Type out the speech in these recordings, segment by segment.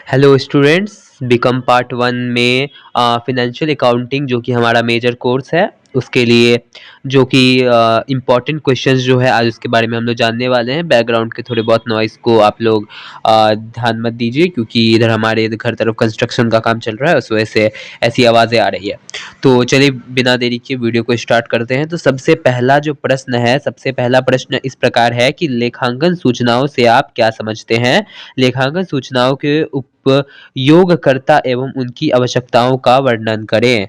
Hello students, BCom part one में financial accounting जो कि हमारा मेजर कोर्स है उसके लिए जो कि इम्पॉर्टेंट क्वेश्चंस जो है आज उसके बारे में हम लोग जानने वाले हैं। बैकग्राउंड के थोड़े बहुत नॉइस को आप लोग ध्यान मत दीजिए क्योंकि इधर हमारे घर तरफ कंस्ट्रक्शन का काम चल रहा है, उस वजह से ऐसी आवाज़ें आ रही है। तो चलिए बिना देरी के वीडियो को स्टार्ट करते हैं। तो सबसे पहला जो प्रश्न है, सबसे पहला प्रश्न इस प्रकार है कि लेखांकन सूचनाओं से आप क्या समझते हैं? लेखांकन सूचनाओं के उपयोगकर्ता एवं उनकी आवश्यकताओं का वर्णन करें।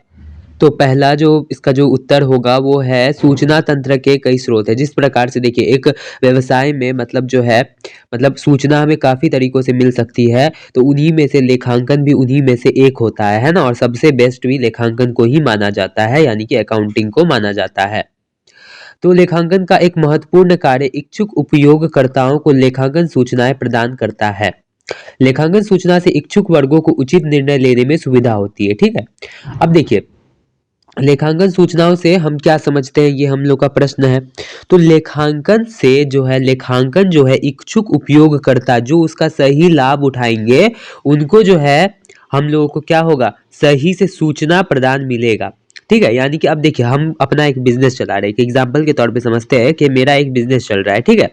तो पहला जो इसका जो उत्तर होगा वो है सूचना तंत्र के कई स्रोत है। जिस प्रकार से देखिए एक व्यवसाय में मतलब जो है मतलब सूचना हमें काफ़ी तरीकों से मिल सकती है, तो उन्हीं में से लेखांकन भी उन्हीं में से एक होता है ना। और सबसे बेस्ट भी लेखांकन को ही माना जाता है, यानी कि अकाउंटिंग को माना जाता है। तो लेखांकन का एक महत्वपूर्ण कार्य इच्छुक उपयोगकर्ताओं को लेखांकन सूचनाएं प्रदान करता है। लेखांकन सूचना से इच्छुक वर्गों को उचित निर्णय लेने में सुविधा होती है। ठीक है, अब देखिए लेखांकन सूचनाओं से हम क्या समझते हैं, ये हम लोग का प्रश्न है। तो लेखांकन जो है इच्छुक उपयोगकर्ता जो उसका सही लाभ उठाएंगे उनको जो है हम लोगों को क्या होगा, सही से सूचना प्रदान मिलेगा। ठीक है, यानी कि अब देखिए हम अपना एक बिजनेस चला रहे हैं, एक एग्जाम्पल के तौर पे समझते हैं कि मेरा एक बिजनेस चल रहा है। ठीक है,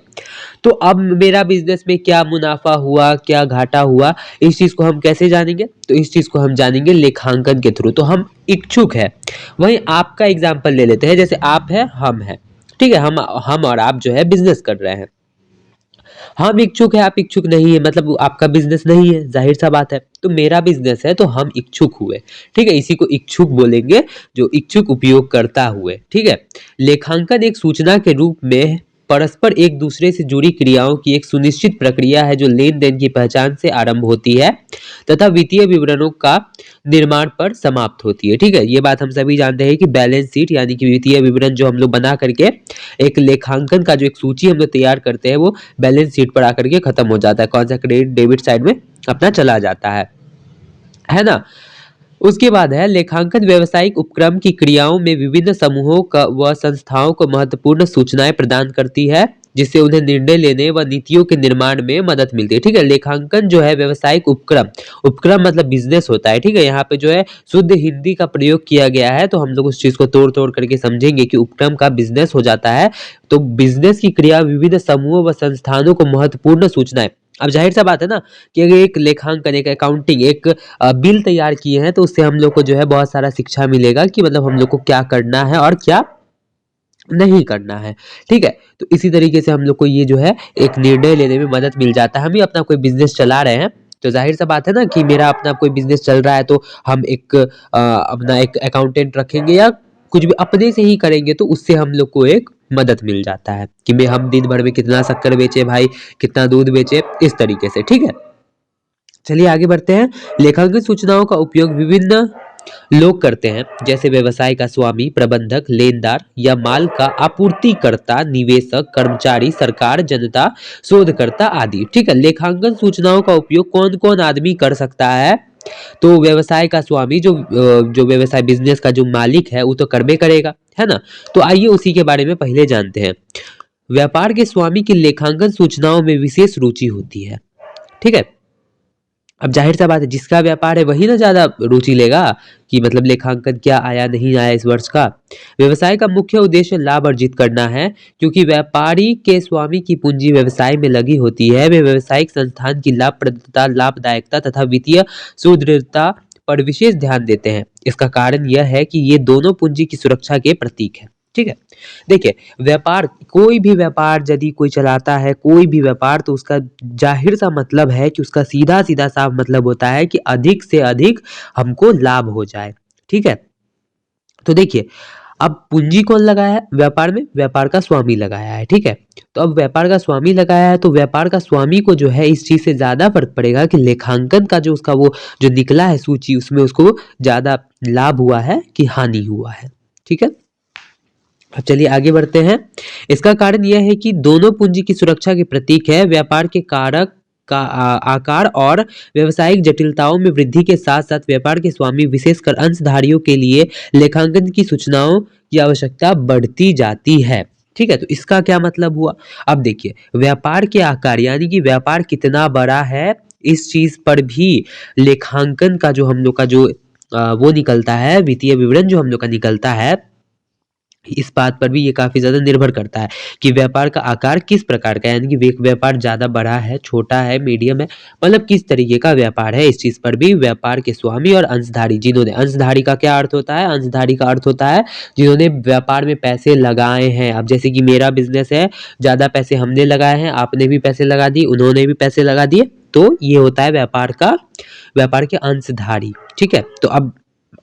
तो अब मेरा बिजनेस में क्या मुनाफा हुआ, क्या घाटा हुआ, इस चीज को हम कैसे जानेंगे? तो इस चीज को हम जानेंगे लेखांकन के थ्रू। तो हम इच्छुक है। वहीं आपका एग्जाम्पल ले लेते हैं, जैसे आप है हम है। ठीक है, हम और आप जो है बिजनेस कर रहे हैं। हम इच्छुक है, आप इच्छुक नहीं है, मतलब आपका बिजनेस नहीं है, जाहिर सा बात है। तो मेरा बिजनेस है तो हम इच्छुक हुए। ठीक है, इसी को इच्छुक बोलेंगे, जो इच्छुक उपयोगकर्ता हुए। ठीक है, लेखांकन एक सूचना के रूप में परस्पर एक दूसरे से जुड़ी क्रियाओं की एक सुनिश्चित प्रक्रिया है जो लेन देन की पहचान से आरंभ होती है तथा वित्तीय विवरणों का निर्माण पर समाप्त होती है। ठीक है, ये बात हम सभी जानते हैं कि बैलेंस शीट यानी कि वित्तीय विवरण जो हम लोग बना करके एक लेखांकन का जो एक सूची हम लोग तैयार करते हैं वो बैलेंस शीट पर आकर के खत्म हो जाता है, कौन सा क्रेडिट डेबिट साइड में अपना चला जाता है ना। उसके बाद है लेखांकन व्यावसायिक उपक्रम की क्रियाओं में विभिन्न समूहों का व संस्थाओं को महत्वपूर्ण सूचनाएं प्रदान करती है जिससे उन्हें निर्णय लेने व नीतियों के निर्माण में मदद मिलती है। ठीक है, लेखांकन जो है व्यावसायिक उपक्रम, उपक्रम मतलब बिजनेस होता है। ठीक है, यहाँ पे जो है शुद्ध हिंदी का प्रयोग किया गया है, तो हम लोग उस चीज को तोड़ तोड़ करके समझेंगे कि उपक्रम का बिजनेस हो जाता है। तो बिजनेस की क्रिया विविध समूहों व संस्थानों को महत्वपूर्ण सूचनाएं। अब जाहिर सा बात है ना कि अगर एक लेखांकन एक अकाउंटिंग एक बिल तैयार किए हैं तो उससे हम लोग को जो है बहुत सारा शिक्षा मिलेगा कि मतलब हम लोग को क्या करना है और क्या नहीं करना है। ठीक है, तो इसी तरीके से हम लोग को ये जो है एक निर्णय लेने में मदद मिल जाता है। हम ही अपना कोई बिजनेस चला रहे हैं तो जाहिर सा बात है ना कि मेरा अपना कोई बिजनेस चल रहा है तो हम एक अपना एक अकाउंटेंट रखेंगे या कुछ भी अपने से ही करेंगे तो उससे हम लोग को एक मदद मिल जाता है कि मैं हम दिन भर में कितना शक्कर बेचे भाई, कितना दूध बेचे, इस तरीके से। ठीक है, चलिए आगे बढ़ते हैं। लेखांकन सूचनाओं का उपयोग विभिन्न लोग करते हैं, जैसे व्यवसाय का स्वामी, प्रबंधक, लेनदार या माल का आपूर्तिकर्ता, निवेशक, कर्मचारी, सरकार, जनता, शोधकर्ता आदि। ठीक है, लेखांकन सूचनाओं का उपयोग कौन कौन आदमी कर सकता है? तो व्यवसाय का स्वामी जो व्यवसाय बिजनेस का जो मालिक है वो तो करबे करेगा, है ना। तो आइए उसी के बारे में पहले जानते हैं। व्यापार के स्वामी की लेखांकन सूचनाओं में विशेष रुचि होती है। ठीक है, अब जाहिर सा बात है जिसका व्यापार है वही ना ज्यादा रुचि लेगा कि मतलब लेखांकन क्या आया नहीं आया इस वर्ष का। व्यवसाय का मुख्य उद्देश्य लाभ अर्जित करना है, क्योंकि व्यापारी के स्वामी की पूंजी व्यवसाय में लगी होती है। वे व्यवसायिक संस्थान की लाभप्रदता, लाभदायकता तथा वित्तीय सुदृढ़ता पर विशेष ध्यान देते हैं। इसका कारण यह है कि ये दोनों पूंजी की सुरक्षा के प्रतीक है। ठीक है, देखिए व्यापार, कोई भी व्यापार यदि कोई चलाता है, कोई भी व्यापार, तो उसका जाहिर सा मतलब है कि उसका सीधा सीधा साफ मतलब होता है कि अधिक से अधिक हमको लाभ हो जाए। ठीक है, तो देखिए अब पूंजी कौन लगाया है व्यापार में? व्यापार का स्वामी लगाया है। ठीक है, तो अब व्यापार का स्वामी लगाया है तो व्यापार का स्वामी को जो है इस चीज से ज्यादा फर्क पड़ेगा कि लेखांकन का जो उसका वो जो निकला है सूची उसमें उसको ज्यादा लाभ हुआ है कि हानि हुआ है। ठीक है, अब चलिए आगे बढ़ते हैं। इसका कारण यह है कि दोनों पूंजी की सुरक्षा के प्रतीक है। व्यापार के कारक का आकार और व्यवसायिक जटिलताओं में वृद्धि के साथ साथ व्यापार के स्वामी विशेषकर अंशधारियों के लिए लेखांकन की सूचनाओं की आवश्यकता बढ़ती जाती है। ठीक है, तो इसका क्या मतलब हुआ? अब देखिए व्यापार के आकार यानी कि व्यापार कितना बड़ा है इस चीज पर भी लेखांकन का जो हम लोग का जो वो निकलता है, वित्तीय विवरण जो हम लोग का निकलता है, इस बात पर भी ये काफ़ी ज़्यादा निर्भर करता है कि व्यापार का आकार किस प्रकार का है, यानी कि व्यापार ज़्यादा बड़ा है, छोटा है, मीडियम है, मतलब किस तरीके का व्यापार है। इस चीज़ पर भी व्यापार के स्वामी और अंशधारी, जिन्होंने, अंशधारी का क्या अर्थ होता है? अंशधारी का अर्थ होता है जिन्होंने व्यापार में पैसे लगाए हैं। अब जैसे कि मेरा बिजनेस है, ज़्यादा पैसे हमने लगाए हैं, आपने भी पैसे लगा दिए, उन्होंने भी पैसे लगा दिए, तो ये होता है व्यापार के अंशधारी। ठीक है, तो अब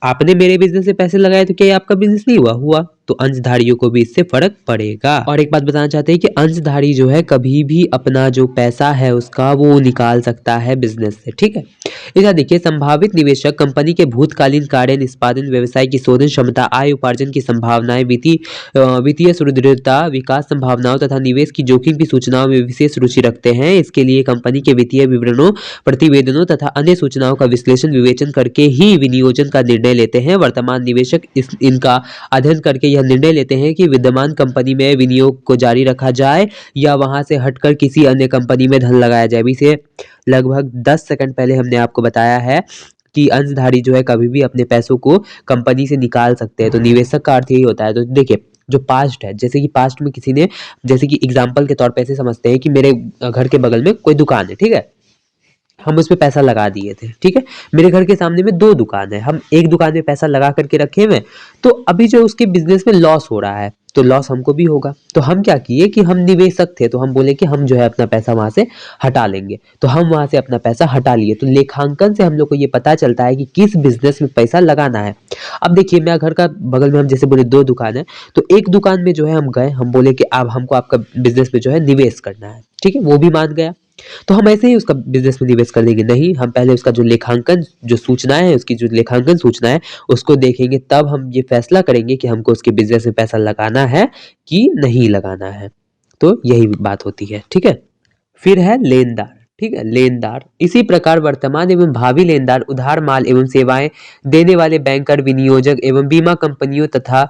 आपने मेरे बिजनेस में पैसे लगाए तो क्या ये आपका बिजनेस नहीं हुआ? तो अंशधारियों को भी इससे फर्क पड़ेगा। और एक बात बताना चाहते हैं कि अंशधारी जो है कभी भी अपना जो पैसा है उसका वो निकाल सकता है बिजनेस से। ठीक है, इधर देखिए, संभावित निवेशक कंपनी के भूतकालीन कार्य निष्पादन, व्यवसाय की शोधन क्षमता, आय उपार्जन की संभावनाएं, वित्तीय सुदृढ़ता, विकास संभावनाओं तथा निवेश की जोखिम की सूचनाओं में विशेष रुचि रखते हैं। इसके लिए कंपनी के वित्तीय विवरणों, प्रतिवेदनों तथा अन्य सूचनाओं का विश्लेषण विवेचन करके ही विनियोजन का निर्णय लेते हैं। वर्तमान निवेशक इनका अध्ययन करके यह निर्णय लेते हैं कि विद्यमान कंपनी में विनियोग को जारी रखा जाए या वहां से हटकर किसी अन्य कंपनी में धन लगाया जाए। अभी से लगभग 10 सेकंड पहले हमने आपको बताया है कि अंशधारी जो है कभी भी अपने पैसों को कंपनी से निकाल सकते हैं। तो निवेशक का अर्थ यही होता है। तो देखिए, जो पास्ट है, जैसे कि पास्ट में किसी ने, जैसे कि एग्जाम्पल के तौर पे ऐसे समझते हैं कि मेरे घर के बगल में कोई दुकान है, ठीक है, हम उसपे पैसा लगा दिए थे। ठीक है, मेरे घर के सामने में 2 दुकान है, हम एक दुकान में पैसा लगा करके रखे हुए, तो अभी जो उसके बिजनेस में लॉस हो रहा है, तो लॉस हमको भी होगा। तो हम क्या किए कि हम निवेशक थे, तो हम बोले कि हम जो है अपना पैसा वहां से हटा लेंगे, तो हम वहां से अपना पैसा हटा लिए। तो लेखांकन से हम लोग को ये पता चलता है कि किस बिजनेस में पैसा लगाना है। अब देखिए, मेरा घर का बगल में, हम जैसे बोले 2 दुकान है, तो एक दुकान में जो है हम गए, हम बोले कि अब हमको आपका बिजनेस में जो है निवेश करना है। ठीक है, वो भी मान गया, तो हम ऐसे ही उसका बिजनेस में निवेश कर देंगे? नहीं, हम पहले उसका जो लेखांकन, जो सूचनाएं है, उसकी जो लेखांकन सूचना है उसको देखेंगे, तब हम ये फैसला करेंगे कि हमको उसके बिजनेस में पैसा लगाना है कि नहीं लगाना है। तो यही बात होती है। ठीक है, फिर है लेनदार। ठीक है, लेनदार, इसी प्रकार वर्तमान एवं भावी लेनदार, उधार माल एवं सेवाएं देने वाले बैंकर, विनियोजक एवं बीमा कंपनियों तथा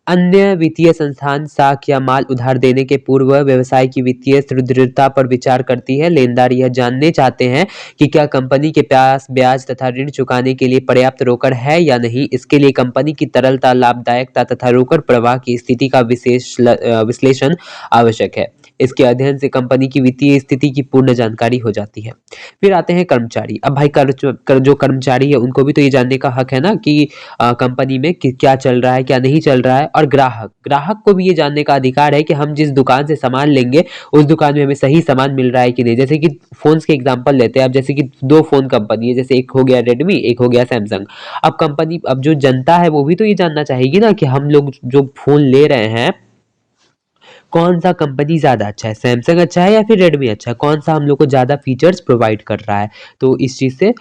अन्य वित्तीय संस्थान साख या माल उधार देने के पूर्व व्यवसाय की वित्तीय सुदृढ़ता पर विचार करती है। लेनदार यह जानने चाहते हैं कि क्या कंपनी के पास ब्याज तथा ऋण चुकाने के लिए पर्याप्त रोकड़ है या नहीं। इसके लिए कंपनी की तरलता, लाभदायकता तथा रोकड़ प्रवाह की स्थिति का विश्लेषण आवश्यक है। इसके अध्ययन से कंपनी की वित्तीय स्थिति की पूर्ण जानकारी हो जाती है। फिर आते हैं कर्मचारी। अब भाई जो कर्मचारी है उनको भी तो ये जानने का हक है ना कि कंपनी में क्या चल रहा है, क्या नहीं चल रहा है। और ग्राहक को भी ये जानने का अधिकार है कि हम जिस दुकान से सामान लेंगे उस दुकान में हमें सही सामान मिल रहा है कि नहीं। जैसे कि फोन्स के एग्जांपल लेते हैं, अब जैसे कि 2 फोन कंपनी है, जैसे एक हो गया रेडमी, एक हो गया सैमसंग। अब जो जनता है वो भी तो ये जानना चाहेगी ना कि हम लोग जो फोन ले रहे हैं, कौन सा कंपनी ज़्यादा अच्छा है, सैमसंग अच्छा है या फिर रेडमी अच्छा है, कौन सा हम लोग को ज़्यादा फीचर्स प्रोवाइड कर रहा है। तो इस चीज़ से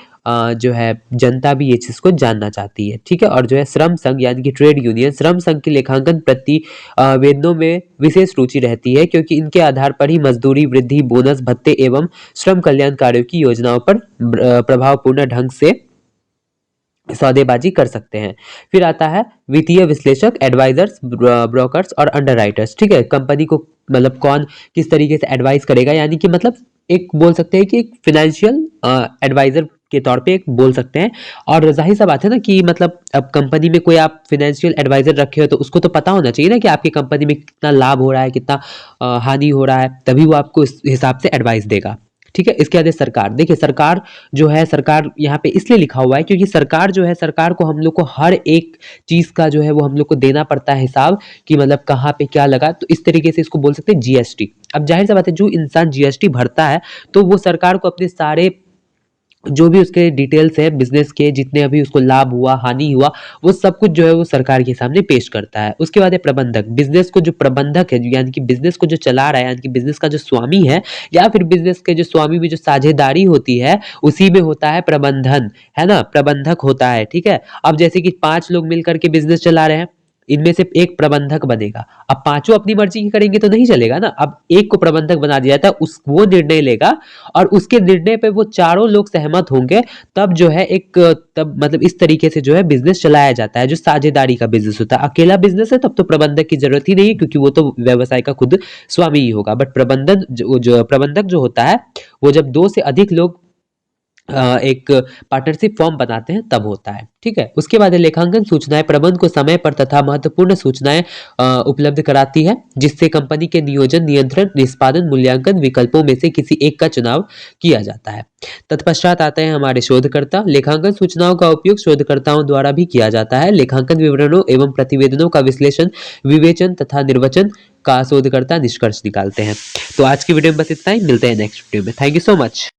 जो है जनता भी ये चीज़ को जानना चाहती है। ठीक है, और जो है श्रम संघ यानी कि ट्रेड यूनियन, श्रम संघ की लेखांकन प्रति वेतनों में विशेष रुचि रहती है, क्योंकि इनके आधार पर ही मजदूरी वृद्धि, बोनस, भत्ते एवं श्रम कल्याण कार्यों की योजनाओं पर प्रभावपूर्ण ढंग से सौदेबाजी कर सकते हैं। फिर आता है वित्तीय विश्लेषक, एडवाइजर्स, ब्रोकर्स और अंडरराइटर्स। ठीक है, कंपनी को मतलब कौन किस तरीके से एडवाइस करेगा, यानी कि मतलब एक बोल सकते हैं कि एक फिनेंशियल एडवाइजर के तौर पे एक बोल सकते हैं। और जाहिर सा बात है ना कि मतलब अब कंपनी में कोई आप फिनेंशियल एडवाइजर रखे हो तो उसको तो पता होना चाहिए ना कि आपकी कंपनी में कितना लाभ हो रहा है, कितना हानि हो रहा है, तभी वो आपको इस हिसाब से एडवाइस देगा। ठीक है, इसके बाद है सरकार। देखिए, सरकार जो है, सरकार यहाँ पे इसलिए लिखा हुआ है क्योंकि सरकार जो है, सरकार को हम लोग को हर एक चीज का जो है वो हम लोग को देना पड़ता है हिसाब, कि मतलब कहाँ पे क्या लगा। तो इस तरीके से इसको बोल सकते हैं जीएसटी। अब जाहिर सा बात है, जो इंसान जीएसटी भरता है तो वो सरकार को अपने सारे जो भी उसके डिटेल्स है बिजनेस के, जितने अभी उसको लाभ हुआ, हानि हुआ, वो सब कुछ जो है वो सरकार के सामने पेश करता है। उसके बाद है प्रबंधक। बिजनेस को जो प्रबंधक है, यानी कि बिजनेस को जो चला रहा है, यानी कि बिजनेस का जो स्वामी है, या फिर बिजनेस के जो स्वामी में जो साझेदारी होती है, उसी में होता है प्रबंधन, है ना, प्रबंधक होता है। ठीक है, अब जैसे कि 5 लोग मिलकर के बिजनेस चला रहे हैं, इनमें से एक प्रबंधक बनेगा। अब पांचों अपनी मर्जी की करेंगे तो नहीं चलेगा ना। अब एक को प्रबंधक बना दिया था, वो निर्णय लेगा और उसके निर्णय पे वो चारों लोग सहमत होंगे, तब जो है तब मतलब इस तरीके से जो है बिजनेस चलाया जाता है, जो साझेदारी का बिजनेस होता है। अकेला बिजनेस है तब तो प्रबंधक की जरूरत ही नहीं है, क्योंकि वो तो व्यवसाय का खुद स्वामी ही होगा। बट प्रबंधक जो होता है, वो जब 2 से अधिक लोग एक पार्टनरशिप फॉर्म बनाते हैं तब होता है। ठीक है, उसके बाद है लेखांकन सूचनाएं प्रबंध को समय पर तथा महत्वपूर्ण सूचनाएं उपलब्ध कराती है, जिससे कंपनी के नियोजन, नियंत्रण, निष्पादन, मूल्यांकन विकल्पों में से किसी एक का चुनाव किया जाता है। तत्पश्चात आते हैं हमारे शोधकर्ता। लेखांकन सूचनाओं का उपयोग शोधकर्ताओं द्वारा भी किया जाता है। लेखांकन विवरणों एवं प्रतिवेदनों का विश्लेषण, विवेचन तथा निर्वचन का शोधकर्ता निष्कर्ष निकालते हैं। तो आज की वीडियो में बस इतना ही, मिलते हैं नेक्स्ट वीडियो में। Thank you so much.